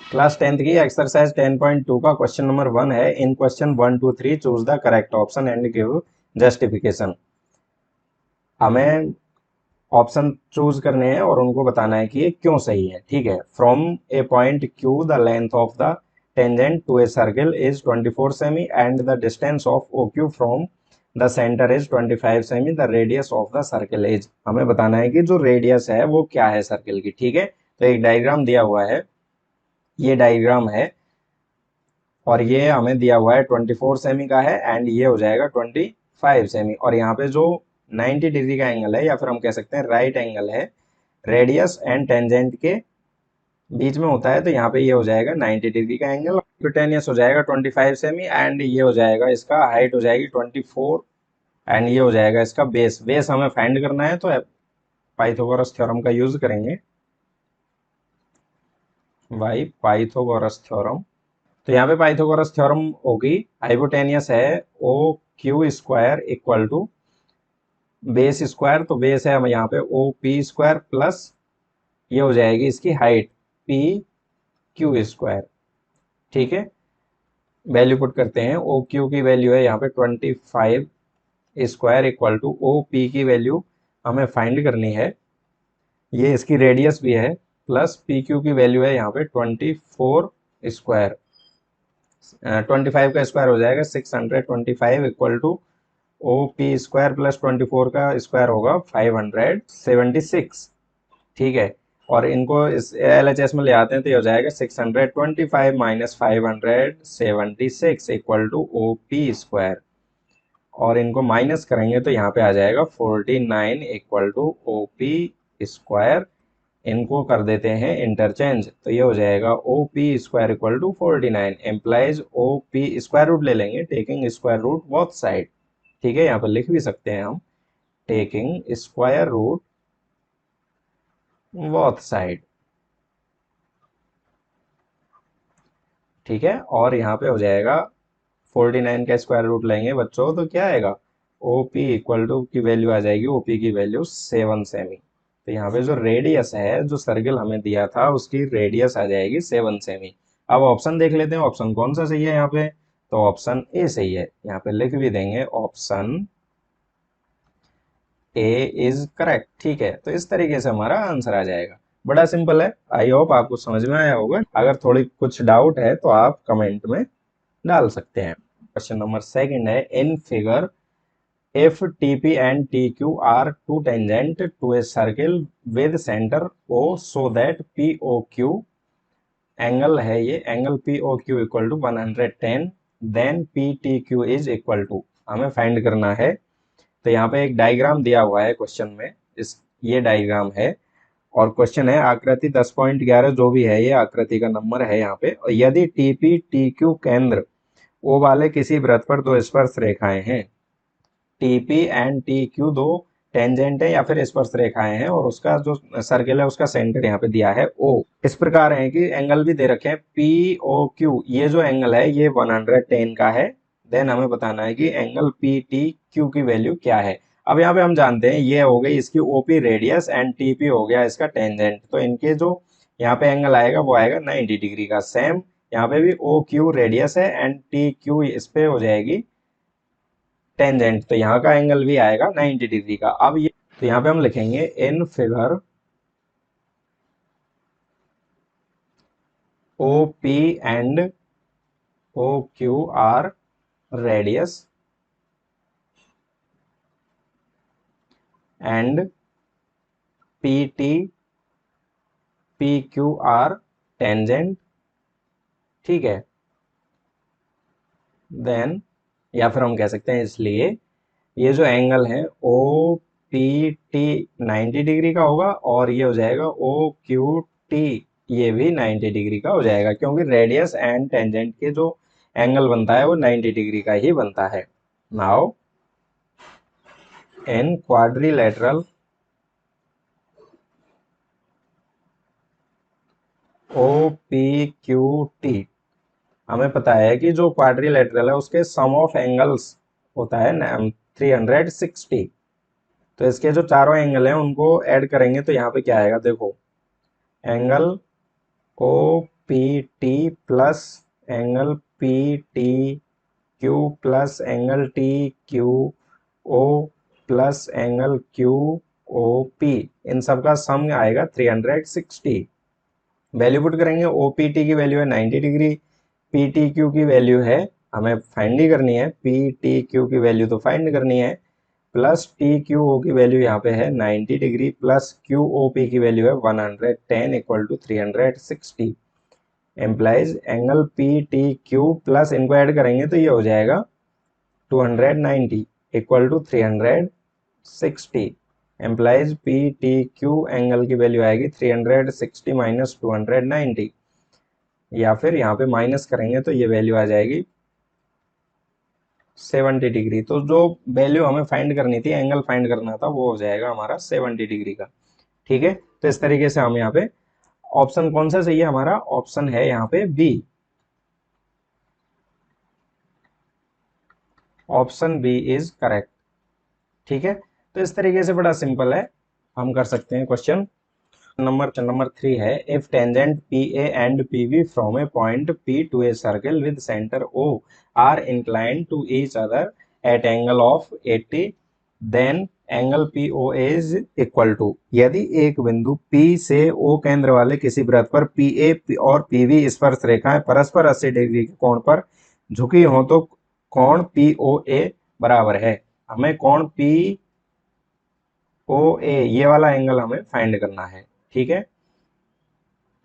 Class 10th की exercise 10.2 का question number 1 है। In question 1 2 3 choose the correct option and give justification. हमें option choose करने हैं और उनको बताना है कि ये क्यों सही है। ठीक है। From a point Q the length of the tangent to a circle is 24 cm and the distance of O Q from the centre is 25 cm. The radius of the circle is, हमें बताना है कि जो radius है वो क्या है circle की। ठीक है। तो एक डायग्राम दिया हुआ है, ये डायग्राम है और ये हमें दिया हुआ है 24 सेमी का है एंड ये हो जाएगा 25 सेमी। और यहाँ पे जो 90 डिग्री का एंगल है या फिर हम कह सकते हैं राइट एंगल है, रेडियस एंड टेंजेंट के बीच में होता है, तो यहाँ पे ये हो जाएगा 90 डिग्री का एंगल। हाइपोटेनियस हो जाएगा 25 सेमी एंड ये हो जाएगा, इसका हाइट हो जाएगी 24 एंड ये हो जाएगा इसका बेस। बेस हमें फाइंड करना है तो पाइथागोरस थ्योरम का यूज करेंगे, बाई पाइथागोरस थ्योरम। तो यहाँ पे पाइथागोरस थ्योरम होगी, हाइपोटेनियस है O Q square equal to base square, तो बेस है हम यहाँ पे ओ पी स्क्वायर प्लस ये हो जाएगी इसकी हाइट पी क्यू स्क्वायर। ठीक है। वैल्यू पुट करते हैं, ओ क्यू की वैल्यू है यहाँ पे 25 square equal to O P की वैल्यू हमें फाइंड करनी है, ये इसकी रेडियस भी है, प्लस पी क्यू की वैल्यू है यहाँ पे 24 स्क्वायर। 25 का स्क्वायर हो जाएगा 625 equal to O P square plus 24 का स्क्वायर होगा 576। ठीक है। और इनको इस LHS में ले आते हैं तो ये हो जाएगा 625 minus 576 equal to O P square. और इनको माइनस करेंगे तो यहाँ पे आ जाएगा 49 equal to O P square. इनको कर देते हैं इंटरचेंज तो ये हो जाएगा O P square equal to 49 implies O P square root ले लेंगे, taking square root both side. ठीक है। यहाँ पर लिख भी सकते हैं हम taking square root both side. ठीक है। और यहाँ पे हो जाएगा 49 का स्क्वायर रूट लेंगे बच्चों तो क्या आएगा, ओ पी इक्वल टू की वैल्यू आ जाएगी, ओपी की वैल्यू 7 सेमी। तो यहाँ पे जो रेडियस है, जो सर्किल हमें दिया था उसकी रेडियस आ जाएगी 7 सेमी। अब ऑप्शन देख लेते हैं, ऑप्शन कौन सा सही है यहाँ पे, तो ऑप्शन ए सही है। यहाँ पे लिख भी देंगे ऑप्शन ए इज करेक्ट। ठीक है। तो इस तरीके से हमारा आंसर आ जाएगा। बड़ा सिंपल है। आई होप आपको समझ में आया होगा। अगर थोड़ी कुछ डाउट है तो आप कमेंट में डाल सकते हैं। क्वेश्चन नंबर 2 है, in figure if TP and TQ are two tangent to a circle with center O so that POQ angle है, ये angle POQ equal to 110 then PTQ is equal to, हमें find करना है। तो यहाँ पे एक डायग्राम दिया हुआ है क्वेश्चन में, इस ये डायग्राम है और क्वेश्चन है आकृति 10.11 जो भी है ये आकृति का नंबर है यहाँ पे। और यदि TP TQ केंद्र O वाले किसी वृत्त पर दो स्पर्श रेखाएं हैं, TP एंड TQ दो टेंजेंट है या फिर स्पर्श रेखाएं हैं और उसका जो सर्किल है उसका सेंटर यहाँ पे दिया है O। इस प्रकार है कि एंगल भी दे रखे हैं POQ, ये जो एंगल है ये 110 का है। देन हमें बताना है कि एंगल PTQ की वैल्यू क्या है। अब यहाँ पे हम जानते हैं ये हो गई इसकी OP रेडियस एंड TP हो गया इसका टेंजेंट, तो इनके जो यहाँ पे एंगल आएगा वो आएगा 90 डिग्री का। सेम यहाँ पे भी OQ रेडियस है एंड TQ इस पे हो जाएगी टेंजेंट, तो यहाँ का एंगल भी आएगा 90 डिग्री का। अब ये तो यहाँ पे हम लिखेंगे in figure OP and OQ are radius and PT PQ are tangent. ठीक है। देन या फिर हम कह सकते हैं इसलिए ये जो एंगल है OPT 90 डिग्री का होगा और ये हो जाएगा OQT, ये भी 90 डिग्री का हो जाएगा क्योंकि रेडियस एंड टेंजेंट के जो एंगल बनता है वो 90 डिग्री का ही बनता है। नाउ इन क्वाड्रिलेटरल OPQT हमें पता है कि जो क्वाड्रिलेटरल है उसके सम ऑफ एंगल्स होता है 360। तो इसके जो चारों एंगल हैं उनको ऐड करेंगे तो यहाँ पे क्या आएगा, देखो angle O P T plus angle P T Q plus angle T Q O plus angle Q O P, इन सब का सम आएगा 360। वैल्यू पुट करेंगे, ओ पी टी की वैल्यू है 90 डिग्री, पी टी क्यू की वैल्यू है, हमें फाइंड ही करनी है, पी टी क्यू की वैल्यू तो फाइंड करनी है, प्लस टी क्यू ओ की वैल्यू यहाँ पे है 90 degree plus Q O P की वैल्यू है 110 equal to 360, implies angle P T Q plus इनको ऐड करेंगे तो ये हो जाएगा 290 equal to 360, implies P T Q angle की वैल्यू आएगी 360 माइनस 290, या फिर यहाँ पे माइनस करेंगे तो ये वैल्यू आ जाएगी 70 डिग्री। तो जो वैल्यू हमें फाइंड करनी थी, एंगल फाइंड करना था, वो हो जाएगा हमारा 70 डिग्री का। ठीक है, तो इस तरीके से हम यहाँ पे ऑप्शन कौन सा सही है हमारा, ऑप्शन है यहाँ पे B, option B is correct. ठीक है, तो इस तरीके से बड़ा सिंपल है, हम कर सकते हैं क्वेश्चन। नंबर 3 है, if tangent P A and P B from a point P to a circle with centre O are inclined to each other at angle of 80, then angle P O is equal to, यदि एक बिंदु P से O केंद्र वाले किसी वृत्त पर P A और पी बी स्पर्श रेखाएं परस्पर 80 डिग्री के कोण पर झुकी हो तो कोण पी ओ ए बराबर है। हमें कोण पी ओ ए, ये वाला एंगल हमें फाइंड करना है। ठीक है,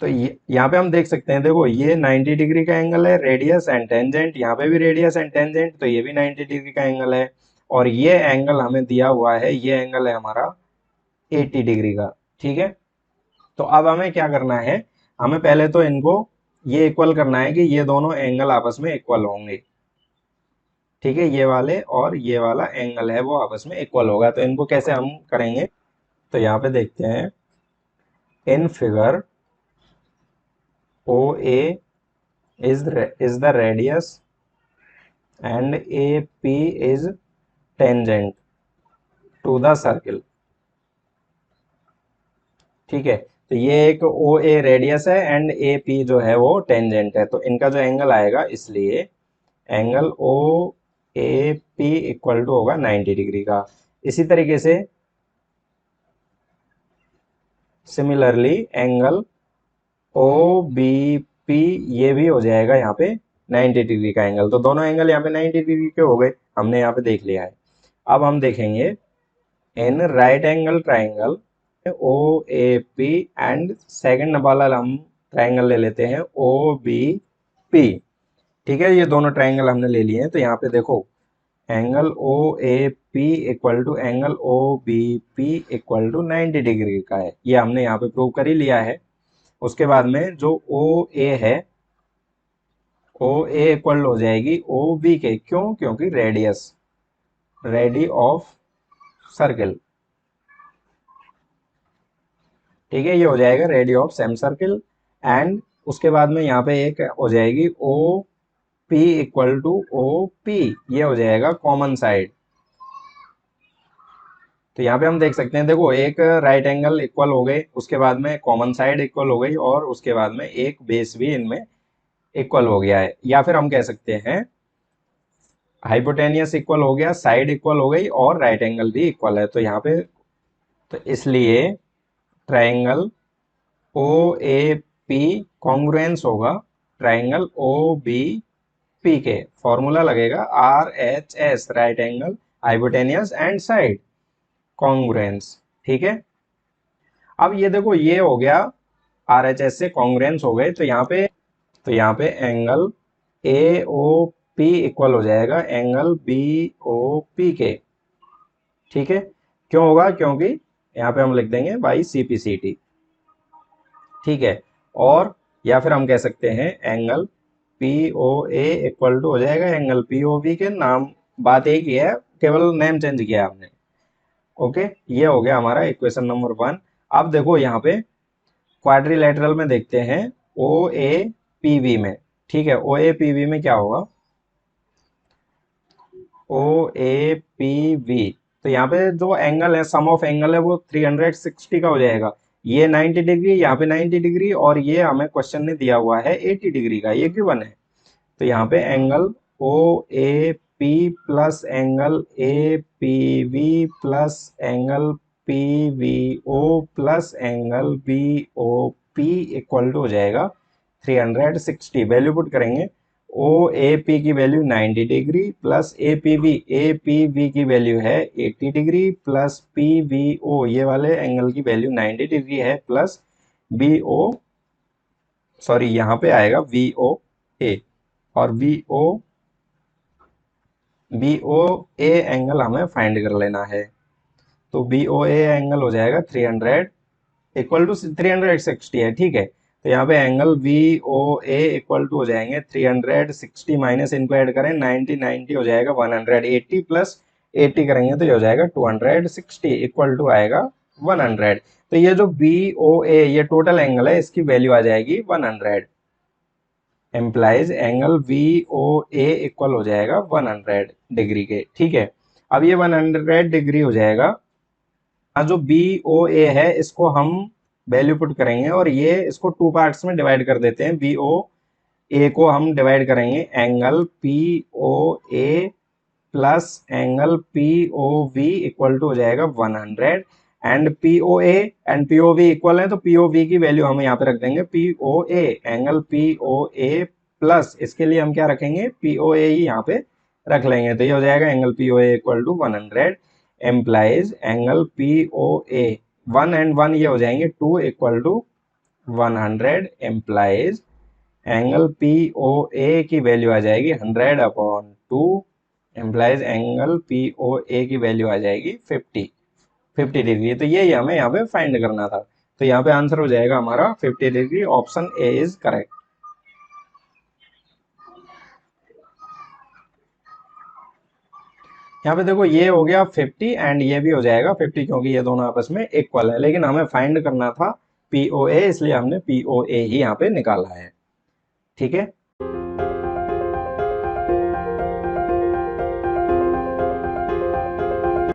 तो यहाँ पे हम देख सकते हैं, देखो ये 90 डिग्री का एंगल है, रेडियस एंड टेंजेंट, यहाँ पे भी रेडियस एंड टेंजेंट, तो ये भी 90 डिग्री का एंगल है, और ये एंगल हमें दिया हुआ है, ये एंगल है हमारा 80 डिग्री का। ठीक है, तो अब हमें क्या करना है, हमें पहले तो इनको ये इक्वल करना है कि ये दोनों एंगल आपस में इक्वल होंगे। ठीक है, ये वाले और ये वाला एंगल है वो आपस में इक्वल होगा, तो इनको कैसे हम करेंगे, तो यहाँ पे देखते हैं, in figure OA is the radius and AP is tangent to the circle। ठीक है, तो ये एक OA रेडियस है एंड AP जो है वो टेंजेंट है, तो इनका जो एंगल आएगा, इसलिए एंगल OAP इक्वल टू होगा 90 डिग्री का। इसी तरीके से सिमिलरली एंगल OBP ये भी हो जाएगा यहाँ पे 90 डिग्री का एंगल, तो दोनों एंगल यहाँ पे 90 डिग्री के हो गए, हमने यहाँ पे देख लिया है। अब हम देखेंगे in right angle triangle OAP and second वाला हम ट्राइंगल ले लेते हैं OBP। ठीक है, ये दोनों ट्राइंगल हमने ले लिए हैं, तो यहाँ पे देखो angle OAP equal to angle OBP equal to 90 degree का है, ये हमने यहाँ पे प्रूव कर ही लिया है। उसके बाद में जो OA है, OA इक्वल हो जाएगी OB के, क्यों, क्योंकि रेडी ऑफ सर्किल। ठीक है, ये हो जाएगा ready of same circle, and उसके बाद में यहाँ पे एक हो जाएगी OP इक्वल टू OP, ये हो जाएगा कॉमन साइड। तो यहाँ पे हम देख सकते हैं, देखो एक राइट एंगल इक्वल हो गए, उसके बाद में कॉमन साइड इक्वल हो गई, और उसके बाद में एक बेस भी इनमें इक्वल हो गया है, या फिर हम कह सकते हैं हाइपोटेनियस इक्वल हो गया, साइड इक्वल हो गई, और राइट एंगल भी इक्वल है। तो यहाँ पे, तो इसलिए ट्राइंगल OAP कॉन्ग्रुएंस होगा ट्राइंगल OBP के, फॉर्मूला लगेगा RHS, right angle hypotenuse and side congruence. ठीक है, अब ये देखो ये हो गया RHS से कॉन्ग्रुएंस हो गए, तो यहाँ पे एंगल AOP इक्वल हो जाएगा एंगल BOP के। ठीक है, क्यों होगा, क्योंकि यहाँ पे हम लिख देंगे बाई CPCT। ठीक है, और या फिर हम कह सकते हैं एंगल POA इक्वल टू हो जाएगा एंगल POB के, नाम बात एक ही है, केवल नेम चेंज किया है हमने। ओके, ये हो गया हमारा इक्वेशन नंबर 1। अब देखो यहाँ पे क्वाड्रिलेटरल में देखते हैं OAPB में। ठीक है, OAPB में क्या होगा, OAPB, तो यहाँ पे जो एंगल है, सम ऑफ एंगल है वो 360 का हो जाएगा। ये 90 डिग्री, यहाँ पे 90 डिग्री, और ये हमें क्वेश्चन ने दिया हुआ है 80 डिग्री का, ये गिवन है। तो यहाँ पे angle O A P plus angle A P V plus angle P V O plus angle B O P equal to हो जाएगा 360। वैल्यू पुट करेंगे, ओ ए पी की value 90 degree plus A P V की value है 80 degree plus P V O, ये वाले angle की value 90 degree है, प्लस बी ओ, सॉरी यहाँ पे आएगा वी ओ ए, और बी ओ ए एंगल हमें फाइंड कर लेना है। तो बी ओ ए एंगल हो जाएगा 300 इक्वल टू 360 है, ठीक है। तो यहाँ पे angle V O A equal to हो जाएंगे 360 माइनस, इनको ऐड करें 90 90 हो जाएगा 180 प्लस 80 करेंगे तो ये हो जाएगा 260 इक्वल टू आएगा 100। तो ये जो बी ओ ए ये टोटल एंगल है, इसकी वैल्यू आ जाएगी 100, implies angle V O A equal हो जाएगा 100 डिग्री के, ठीक है। अब ये 100 डिग्री हो जाएगा, जो बी ओ ए है इसको हम वैल्यू पुट करेंगे, और ये इसको टू पार्ट्स में डिवाइड कर देते हैं। बी ओ ए को हम डिवाइड करेंगे angle P O A plus angle P O V equal to हो जाएगा 100, and P O A and P O V equal है, तो पी ओ वी की वैल्यू हम यहाँ पे रख देंगे P O A angle P O A plus, इसके लिए हम क्या रखेंगे, पी ओ ए ही यहाँ पे रख लेंगे। तो ये हो जाएगा angle P O A equal to 100, implies angle P O A 1 and 1 ये हो जाएंगे 2 equal to 100, implies angle P O A की वैल्यू आ जाएगी 100/2, implies angle P O A की वैल्यू आ जाएगी 50 डिग्री। तो ये हमें यहाँ पे फाइंड करना था। तो यहाँ पे आंसर हो जाएगा हमारा 50 degree, option A is correct. यहाँ पे देखो ये हो गया 50 एंड ये भी हो जाएगा 50, क्योंकि ये दोनों आपस में इक्वल है, लेकिन हमें फाइंड करना था पीओए, इसलिए हमने पीओए ही यहाँ पे निकाला है, ठीक है।